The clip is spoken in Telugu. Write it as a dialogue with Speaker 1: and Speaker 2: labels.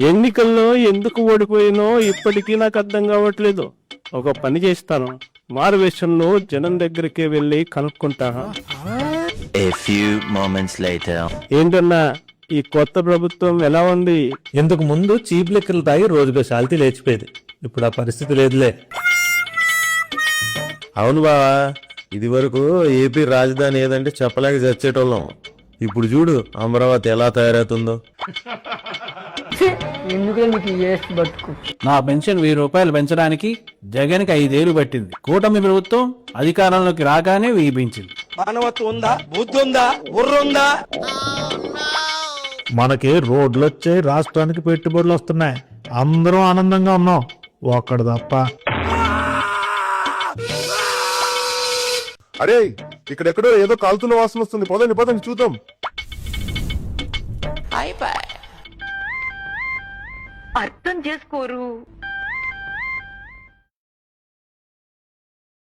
Speaker 1: ఎన్నికల్లో ఎందుకు ఓడిపోయినో ఇప్పటికీ నాకు అర్థం కావట్లేదు. ఒక పని చేస్తాను, మారువేషంలో జనం దగ్గరికి వెళ్ళి కనుక్కుంటాను.
Speaker 2: A few moments later.
Speaker 1: ఏంటన్నా ఈ కొత్త ప్రభుత్వం ఎలా ఉంది?
Speaker 3: ఇంతకు ముందు చీప్ లెక్కలు తాగి రోజుగా శాలిటీ లేచిపోయేది. ఇప్పుడు ఆ పరిస్థితి లేదులే.
Speaker 4: అవును బావా, ఇది వరకు ఏపీ రాజధాని ఏదంటే చెప్పలేక చచ్చేటోళ్ళం. ఇప్పుడు చూడు అమరావతి ఎలా తయారవుతుందో.
Speaker 5: ఎందుకు నీకు వేస్ట్ బతుకు.
Speaker 6: నా పెన్షన్ 1000 రూపాయలు పెంచడానికి జగన్కి 5 ఏళ్లు పట్టింది. కూటమి ప్రభుత్వం అధికారంలోకి రాగానే వేయించింది.
Speaker 7: మానవత్వం ఉందా, బుద్ధి ఉందా, బుర్ర ఉందా?
Speaker 3: మనకి రోడ్లు వచ్చాయి, రాష్ట్రానికి పెట్టుబడులు వస్తున్నాయి, అందరం ఆనందంగా ఉన్నాం. ఒక్కడు తప్ప.
Speaker 8: అరే ఇక్కడెక్కడో ఏదో కాలుతున్న వాసన వస్తుంది, పదండి పదండి చూద్దాం.
Speaker 9: అర్థం చేసుకోరు.